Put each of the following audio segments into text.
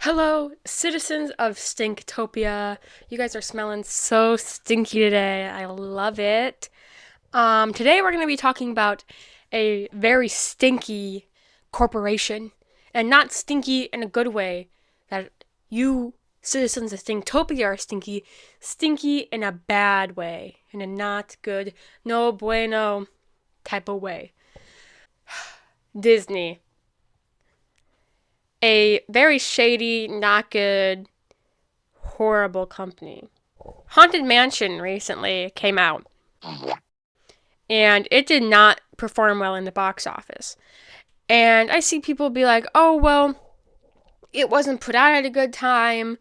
Hello, citizens of Stinktopia. You guys are smelling so stinky today. I love it. Today we're going to be talking about a very stinky corporation, and not stinky in a good way. That you citizens of Stinktopia are stinky, stinky in a bad way, in a not good, no bueno type of way. Disney. A very shady, not good, horrible company. Haunted Mansion recently came out, and it did not perform well in the box office. And I see people be like, oh, well, it wasn't put out at a good time.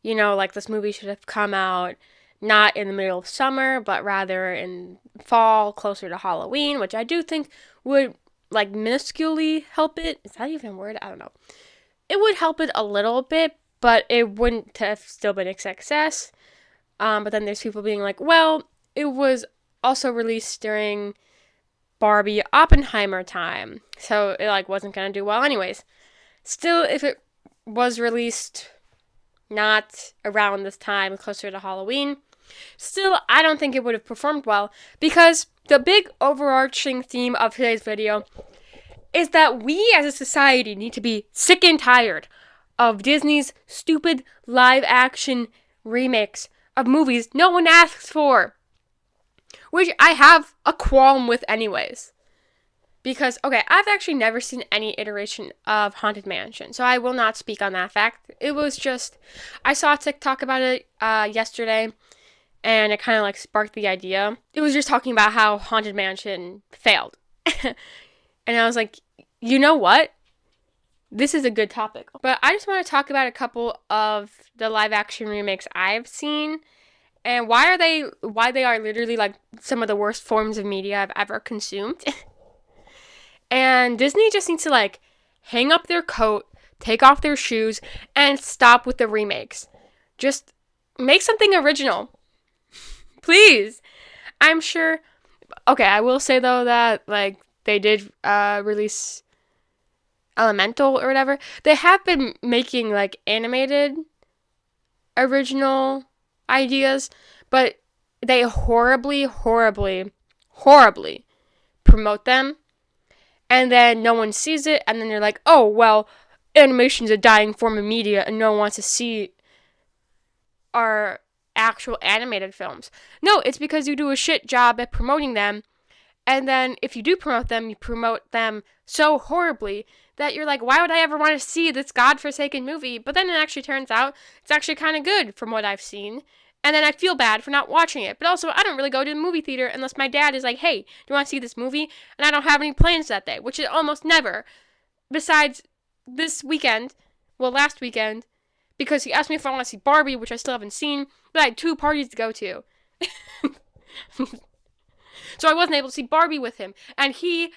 You know, like this movie should have come out not in the middle of summer, but rather in fall, closer to Halloween, which I do think would, like, minusculely help it. Is that even a word? I don't know. It would help it a little bit, but it wouldn't have still been a success. But then there's people being like, well, it was also released during Barbie Oppenheimer time, so it wasn't gonna do well anyways. Still, if it was released not around this time, closer to Halloween, still I don't think it would have performed well, because the big overarching theme of today's video is that we as a society need to be sick and tired of Disney's stupid live action remakes of movies no one asks for. Which I have a qualm with anyways. Because, okay, I've actually never seen any iteration of Haunted Mansion, so I will not speak on that fact. It was just, I saw a TikTok about it yesterday, and it kind of sparked the idea. It was just talking about how Haunted Mansion failed. And I was like, you know what? This is a good topic. But I just want to talk about a couple of the live action remakes I've seen, and why they are literally some of the worst forms of media I've ever consumed. And Disney just needs to hang up their coat, take off their shoes, and stop with the remakes. Just make something original. Please. I'm sure. Okay, I will say though that they did release Elemental or whatever. They have been making animated original ideas, but they horribly promote them, and then no one sees it, and then they're like, oh, well, animation's a dying form of media and no one wants to see our actual animated films. No, it's because you do a shit job at promoting them, and then if you do promote them, you promote them so horribly that you're like, why would I ever want to see this godforsaken movie? But then it actually turns out it's actually kind of good from what I've seen. And then I feel bad for not watching it. But also, I don't really go to the movie theater unless my dad is like, hey, do you want to see this movie? And I don't have any plans that day, which is almost never. Besides this weekend, well, last weekend, because he asked me if I want to see Barbie, which I still haven't seen, but I had 2 parties to go to. So I wasn't able to see Barbie with him. And he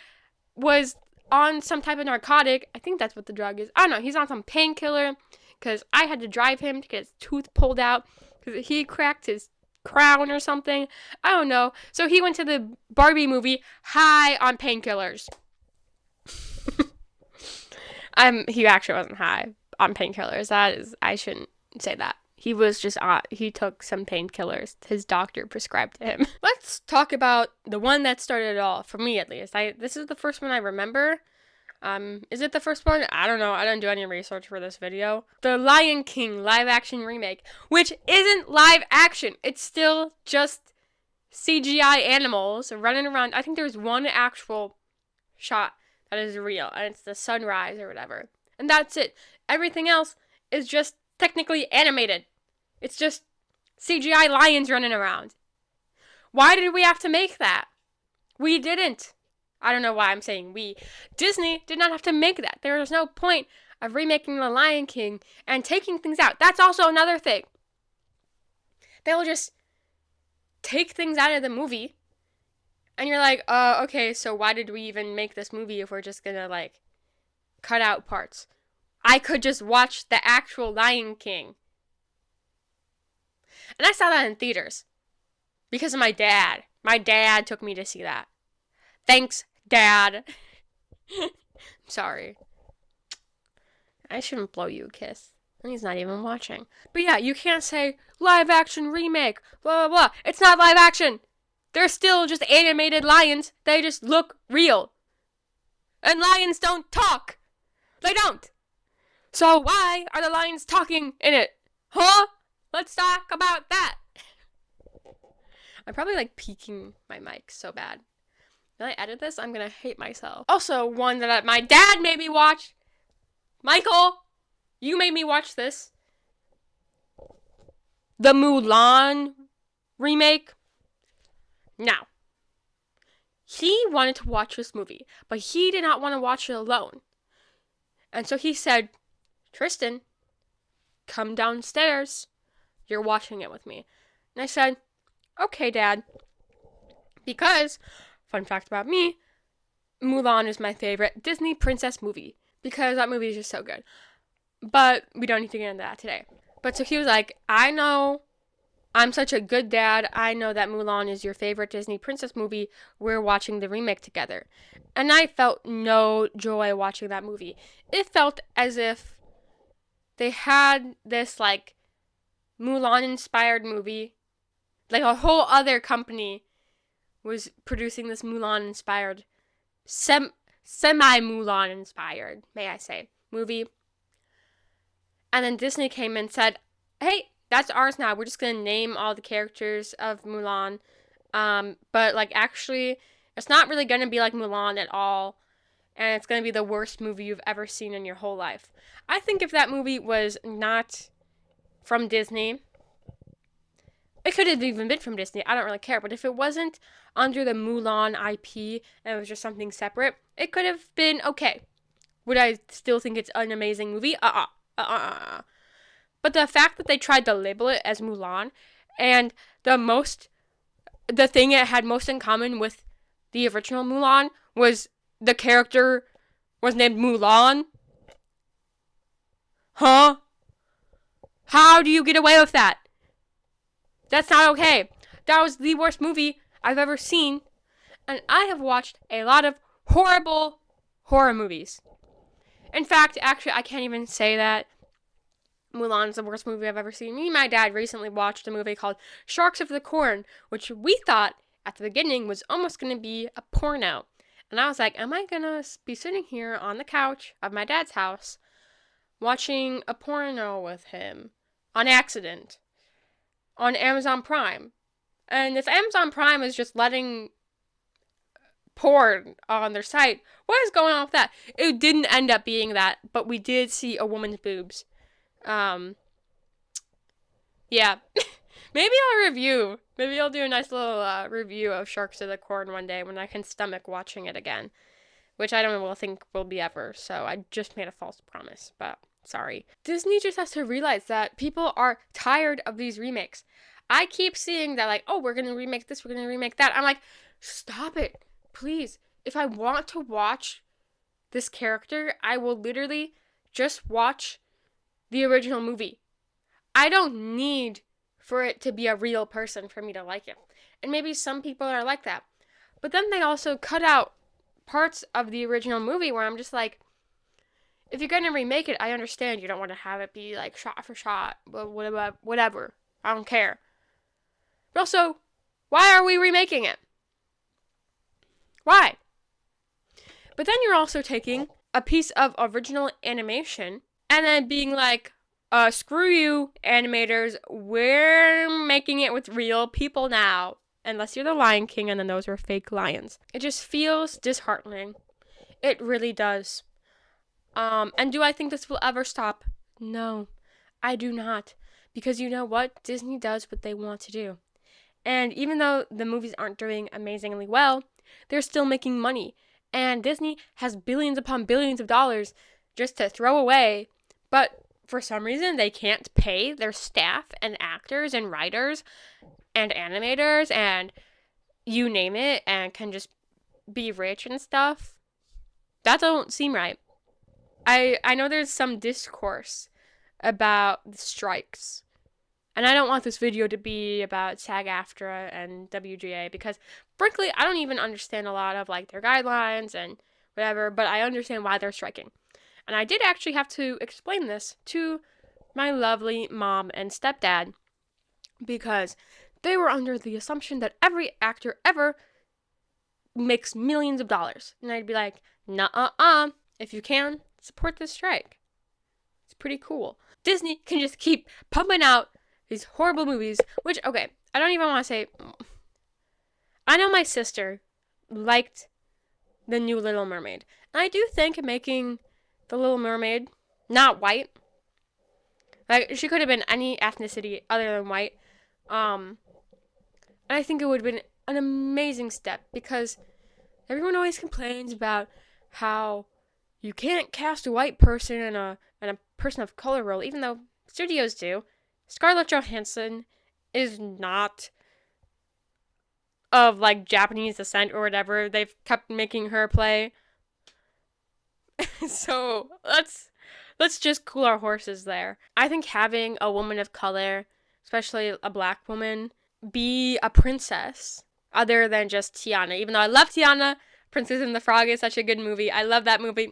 was on some type of narcotic. I think that's what the drug is. I don't know. He's on some painkiller because I had to drive him to get his tooth pulled out because he cracked his crown or something. I don't know. So he went to the Barbie movie high on painkillers. He actually wasn't high on painkillers. I shouldn't say that. He was just he took some painkillers his doctor prescribed to him. Let's talk about the one that started it all, for me at least. This is the first one I remember. Is it the first one? I don't know. I didn't do any research for this video. The Lion King live action remake, which isn't live action. It's still just CGI animals running around. I think there's one actual shot that is real, and it's the sunrise or whatever. And that's it. Everything else is just technically animated. It's just CGI lions running around. Why did we have to make that? We didn't. I don't know why I'm saying we. Disney did not have to make that. There was no point of remaking The Lion King and taking things out. That's also another thing. They'll just take things out of the movie, and you're like, okay, so why did we even make this movie if we're just gonna, cut out parts? I could just watch the actual Lion King. And I saw that in theaters. Because of my dad. My dad took me to see that. Thanks, Dad. Sorry. I shouldn't blow you a kiss. And he's not even watching. But yeah, you can't say live action remake, blah, blah, blah. It's not live action. They're still just animated lions. They just look real. And lions don't talk. They don't. So why are the lions talking in it? Huh? Let's talk about that. I'm probably like peeking my mic so bad. When I edit this, I'm gonna hate myself. Also, one that my dad made me watch. Michael, you made me watch this. The Mulan remake. Now, he wanted to watch this movie, but he did not want to watch it alone. And so he said, Tristan, come downstairs. You're watching it with me. And I said, okay, Dad. Because, fun fact about me, Mulan is my favorite Disney princess movie. Because that movie is just so good. But we don't need to get into that today. But so he was like, I know I'm such a good dad. I know that Mulan is your favorite Disney princess movie. We're watching the remake together. And I felt no joy watching that movie. It felt as if they had this, like, Mulan-inspired movie. Like, a whole other company was producing this Mulan-inspired, semi-Mulan-inspired, may I say, movie. And then Disney came and said, hey, that's ours now. We're just going to name all the characters of Mulan. But, like, actually, it's not really going to be like Mulan at all. And it's going to be the worst movie you've ever seen in your whole life. I think if that movie was not from Disney, it could have even been from Disney. I don't really care. But if it wasn't under the Mulan IP and it was just something separate, it could have been okay. Would I still think it's an amazing movie? But the fact that they tried to label it as Mulan, and the thing it had most in common with the original Mulan was the character was named Mulan. Huh? How do you get away with that? That's not okay. That was the worst movie I've ever seen, and I have watched a lot of horrible horror movies. In fact, actually, I can't even say that Mulan's the worst movie I've ever seen. Me and my dad recently watched a movie called Sharks of the Corn, which we thought at the beginning was almost going to be a porno. And I was like, am I going to be sitting here on the couch of my dad's house watching a porno with him on accident on Amazon Prime? And if Amazon Prime is just letting porn on their site, what is going on with that? It didn't end up being that, but we did see a woman's boobs. Yeah. Maybe I'll do a nice little review of Sharks of the Corn one day when I can stomach watching it again, which I don't think will be ever, so I just made a false promise, but sorry. Disney just has to realize that people are tired of these remakes. I keep seeing that, like, oh, we're gonna remake this, we're gonna remake that. I'm like, stop it, please. If I want to watch this character, I will literally just watch the original movie. I don't need for it to be a real person for me to like it. And maybe some people are like that. But then they also cut out parts of the original movie where I'm just like, if you're going to remake it, I understand you don't want to have it be like shot for shot, but whatever. I don't care. But also, why are we remaking it? Why? But then you're also taking a piece of original animation and then being like, screw you, animators, we're making it with real people now. Unless you're the Lion King, and then those were fake lions. It just feels disheartening. It really does. And do I think this will ever stop? No, I do not. Because you know what? Disney does what they want to do. And even though the movies aren't doing amazingly well, they're still making money. And Disney has billions upon billions of dollars just to throw away. But for some reason, they can't pay their staff and actors and writers and animators and you name it, and can just be rich and stuff. That don't seem right. I know there's some discourse about the strikes. And I don't want this video to be about SAG-AFTRA and WGA because, frankly, I don't even understand a lot of, like, their guidelines and whatever, but I understand why they're striking. And I did actually have to explain this to my lovely mom and stepdad, because they were under the assumption that every actor ever makes millions of dollars. And I'd be like, nuh-uh-uh. If you can, support this strike. It's pretty cool. Disney can just keep pumping out these horrible movies, which, okay, I don't even want to say. I know my sister liked the new Little Mermaid. And I do think making the Little Mermaid not white, like, she could have been any ethnicity other than white. And I think it would have been an amazing step, because everyone always complains about how you can't cast a white person in a person of color role, even though studios do. Scarlett Johansson is not of, like, Japanese descent or whatever. They've kept making her play. So let's just cool our horses there. I think having a woman of color, especially a black woman, be a princess other than just Tiana. Even though I love Tiana, Princess and the Frog is such a good movie. I love that movie.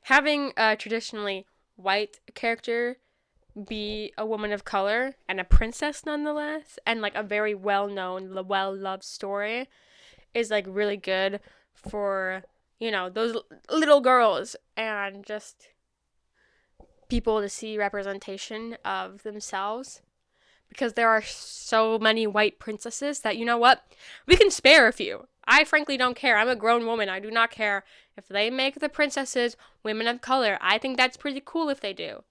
Having a traditionally white character be a woman of color and a princess nonetheless, and like a very well-known, well-loved story, is like really good for, you know, those little girls and just people to see representation of themselves. Because there are so many white princesses that, you know what, we can spare a few. I frankly don't care. I'm a grown woman. I do not care if they make the princesses women of color. I think that's pretty cool if they do.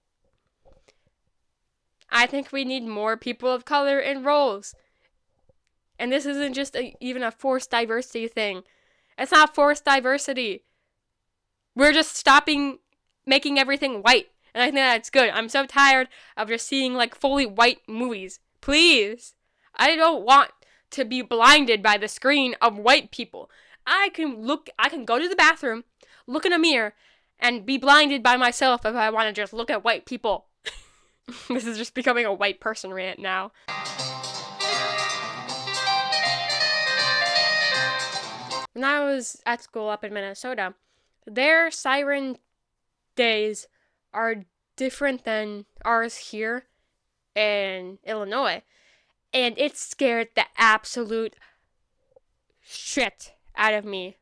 I think we need more people of color in roles. And this isn't just even a forced diversity thing. It's not forced diversity. We're just stopping making everything white. And I think that's good. I'm so tired of just seeing like fully white movies. Please. I don't want to be blinded by the screen of white people. I can go to the bathroom, look in a mirror, and be blinded by myself if I want to just look at white people. This is just becoming a white person rant now. When I was at school up in Minnesota, their siren days are different than ours here in Illinois. And it scared the absolute shit out of me.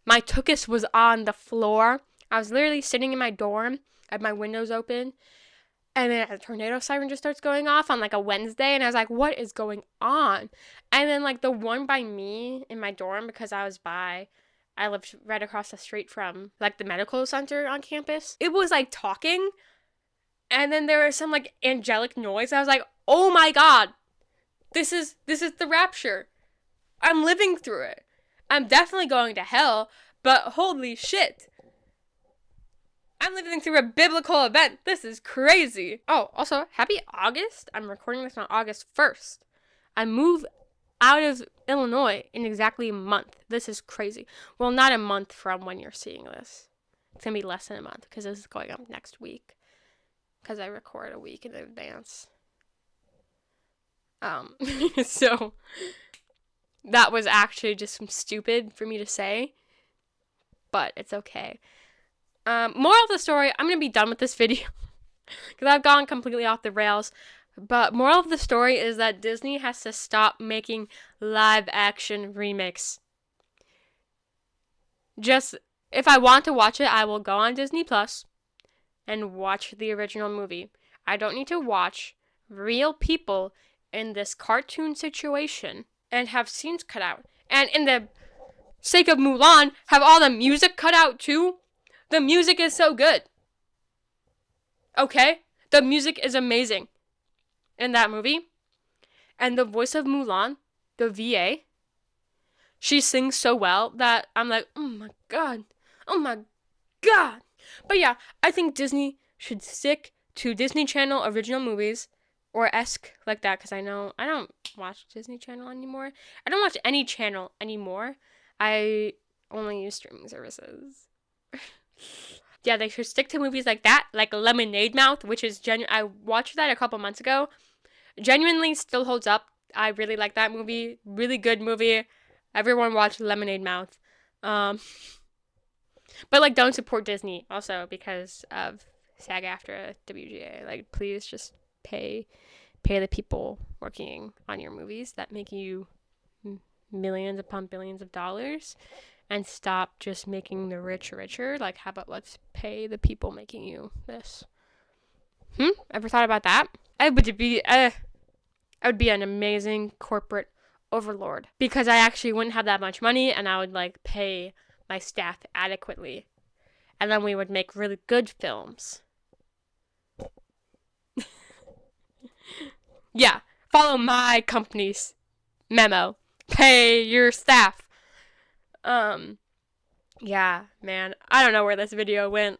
My tuchus was on the floor. I was literally sitting in my dorm, I had my windows open, and then a tornado siren just starts going off on like a Wednesday, and I was like, what is going on? And then like the one by me in my dorm, because I lived right across the street from like the medical center on campus, it was like talking, and then there was some like angelic noise. I was like, oh my god, this is the rapture. I'm living through it. I'm definitely going to hell, but holy shit, I'm living through a biblical event. This is crazy. Oh, also, happy August. I'm recording this on August 1st. I move out of Illinois in exactly a month. This is crazy. Well, not a month from when you're seeing this. It's going to be less than a month, because this is going up next week. Because I record a week in advance. So that was actually just stupid for me to say, but it's okay. Moral of the story, I'm going to be done with this video because I've gone completely off the rails. But moral of the story is that Disney has to stop making live action remakes. Just, if I want to watch it, I will go on Disney Plus and watch the original movie. I don't need to watch real people in this cartoon situation and have scenes cut out. And in the sake of Mulan, have all the music cut out too? The music is so good. Okay? The music is amazing in that movie. And the voice of Mulan, the VA, she sings so well that I'm like, oh my god. Oh my god. But yeah, I think Disney should stick to Disney Channel original movies, or esque like that, because I don't watch Disney Channel anymore. I don't watch any channel anymore. I only use streaming services. Yeah, they should stick to movies like that, like Lemonade Mouth, which is I watched that a couple months ago. Genuinely still holds up. I really like that movie. Really good movie. Everyone watch Lemonade Mouth. But like, don't support Disney also because of SAG-AFTRA, WGA. Like, please just pay the people working on your movies that make you millions upon billions of dollars, and stop just making the rich richer. Like, how about let's pay the people making you this? Ever thought about that? I would be an amazing corporate overlord, because I actually wouldn't have that much money, and I would like pay my staff adequately, and then we would make really good films. Yeah, follow my company's memo. Pay your staff. Yeah, man. I don't know where this video went.